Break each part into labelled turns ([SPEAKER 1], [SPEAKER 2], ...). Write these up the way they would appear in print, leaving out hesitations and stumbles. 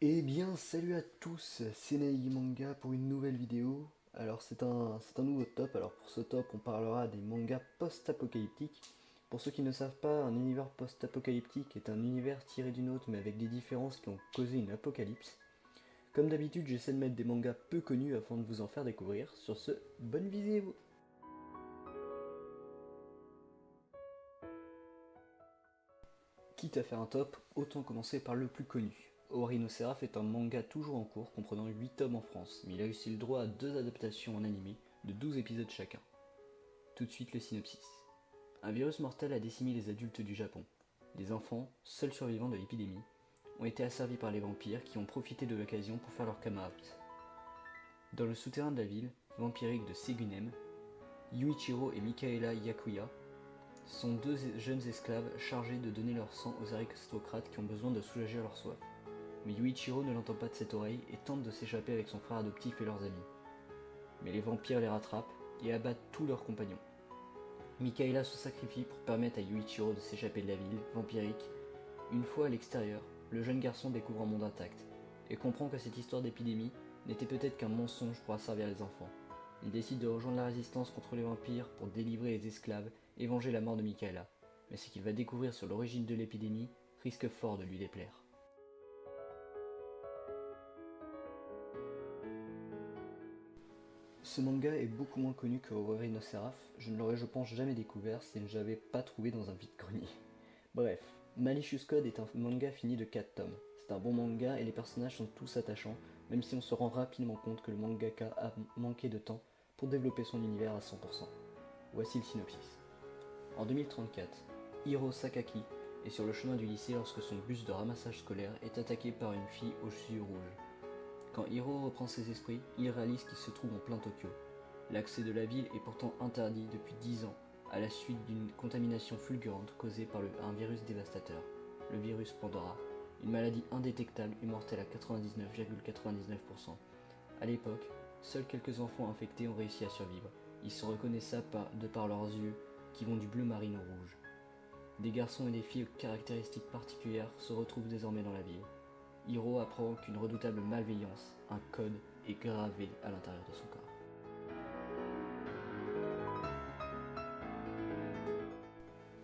[SPEAKER 1] Eh bien, salut à tous, c'est Naï Manga pour une nouvelle vidéo. Alors, c'est un nouveau top. Alors, pour ce top, on parlera des mangas post-apocalyptiques. Pour ceux qui ne savent pas, un univers post-apocalyptique est un univers tiré d'une autre, mais avec des différences qui ont causé une apocalypse. Comme d'habitude, j'essaie de mettre des mangas peu connus afin de vous en faire découvrir. Sur ce, bonne vidéo! Quitte à faire un top, autant commencer par le plus connu. Ori no Seraph est un manga toujours en cours, comprenant 8 tomes en France, mais il a aussi le droit à 2 adaptations en animé, de 12 épisodes chacun. Tout de suite le synopsis. Un virus mortel a décimé les adultes du Japon. Les enfants, seuls survivants de l'épidémie, ont été asservis par les vampires qui ont profité de l'occasion pour faire leur come out. Dans le souterrain de la ville vampirique de Segunem, Yuichiro et Mikaela Yakuya sont deux jeunes esclaves chargés de donner leur sang aux aristocrates qui ont besoin de soulager leur soif. Mais Yuichiro ne l'entend pas de cette oreille et tente de s'échapper avec son frère adoptif et leurs amis. Mais les vampires les rattrapent et abattent tous leurs compagnons. Mikaela se sacrifie pour permettre à Yuichiro de s'échapper de la ville vampirique. Une fois à l'extérieur, le jeune garçon découvre un monde intact et comprend que cette histoire d'épidémie n'était peut-être qu'un mensonge pour asservir les enfants. Il décide de rejoindre la résistance contre les vampires pour délivrer les esclaves et venger la mort de Mikaela. Mais ce qu'il va découvrir sur l'origine de l'épidémie risque fort de lui déplaire. Ce manga est beaucoup moins connu que Ori no Seraph, je ne l'aurais je pense jamais découvert si je ne l'avais pas trouvé dans un vide-grenier. Bref, Malicious Code est un manga fini de 4 tomes. C'est un bon manga et les personnages sont tous attachants, même si on se rend rapidement compte que le mangaka a manqué de temps pour développer son univers à 100%. Voici le synopsis. En 2034, Hiro Sakaki est sur le chemin du lycée lorsque son bus de ramassage scolaire est attaqué par une fille aux yeux rouges. Quand Hiro reprend ses esprits, il réalise qu'il se trouve en plein Tokyo. L'accès de la ville est pourtant interdit depuis 10 ans, à la suite d'une contamination fulgurante causée par un virus dévastateur, le virus Pandora, une maladie indétectable et mortelle à 99,99%. À l'époque, seuls quelques enfants infectés ont réussi à survivre. Ils sont reconnaissables de par leurs yeux qui vont du bleu marine au rouge. Des garçons et des filles aux caractéristiques particulières se retrouvent désormais dans la ville. Hiro apprend qu'une redoutable malveillance, un code, est gravé à l'intérieur de son corps.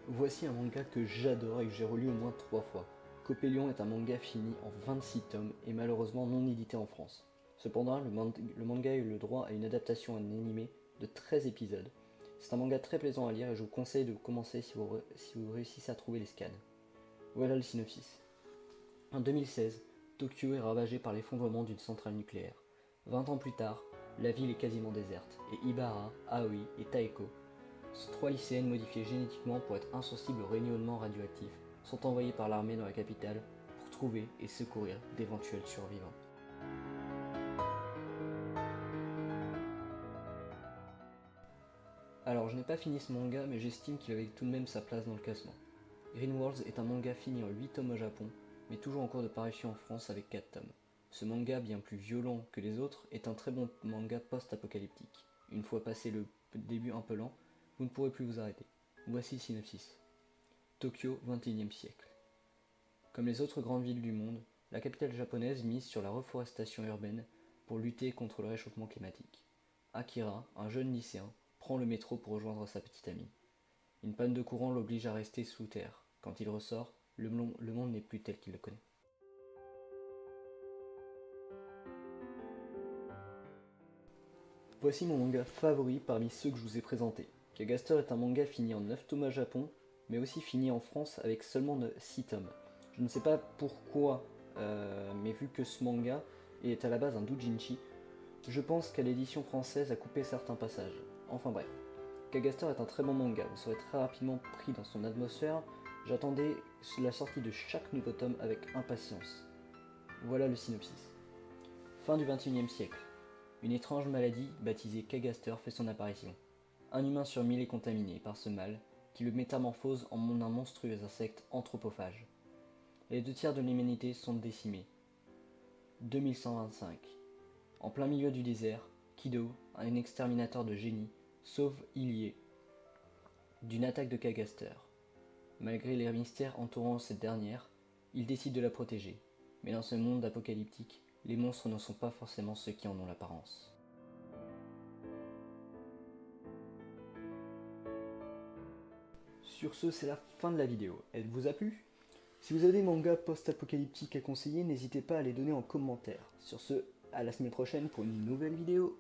[SPEAKER 1] Voici un manga que j'adore et que j'ai relu au moins 3 fois. Copélion est un manga fini en 26 tomes et malheureusement non édité en France. Cependant, le manga a eu le droit à une adaptation en animé de 13 épisodes. C'est un manga très plaisant à lire et je vous conseille de commencer si vous réussissez à trouver les scans. Voilà le synopsis. En 2016, Tokyo est ravagée par l'effondrement d'une centrale nucléaire. 20 ans plus tard, la ville est quasiment déserte et Ibara, Aoi et Taeko, 3 lycéennes modifiées génétiquement pour être insensibles aux rayonnements radioactifs, sont envoyées par l'armée dans la capitale pour trouver et secourir d'éventuels survivants. Alors je n'ai pas fini ce manga mais j'estime qu'il avait tout de même sa place dans le classement. Green Worlds est un manga fini en 8 tomes au Japon, mais toujours en cours de parution en France avec 4 tomes. Ce manga, bien plus violent que les autres, est un très bon manga post-apocalyptique. Une fois passé le début un peu lent, vous ne pourrez plus vous arrêter. Voici le synopsis. Tokyo, 21e siècle. Comme les autres grandes villes du monde, la capitale japonaise mise sur la reforestation urbaine pour lutter contre le réchauffement climatique. Akira, un jeune lycéen, prend le métro pour rejoindre sa petite amie. Une panne de courant l'oblige à rester sous terre. Quand il ressort, le monde n'est plus tel qu'il le connaît. Voici mon manga favori parmi ceux que je vous ai présentés. Kagaster est un manga fini en 9 tomes au Japon, mais aussi fini en France avec seulement 6 tomes. Je ne sais pas pourquoi, mais vu que ce manga est à la base un doujinshi, je pense qu'à l'édition française a coupé certains passages. Enfin bref. Kagaster est un très bon manga, vous serez très rapidement pris dans son atmosphère. J'attendais la sortie de chaque nouveau tome avec impatience. Voilà le synopsis. Fin du XXIe siècle. Une étrange maladie, baptisée Kagaster, fait son apparition. Un humain sur 1000 est contaminé par ce mal, qui le métamorphose en un monstrueux insecte anthropophage. Les 2 tiers de l'humanité sont décimés. 2125. En plein milieu du désert, Kido, un exterminateur de génie, sauve Ilie d'une attaque de Kagaster. Malgré les mystères entourant cette dernière, il décide de la protéger. Mais dans ce monde apocalyptique, les monstres ne sont pas forcément ceux qui en ont l'apparence. Sur ce, c'est la fin de la vidéo. Elle vous a plu? Si vous avez des mangas post-apocalyptiques à conseiller, n'hésitez pas à les donner en commentaire. Sur ce, à la semaine prochaine pour une nouvelle vidéo.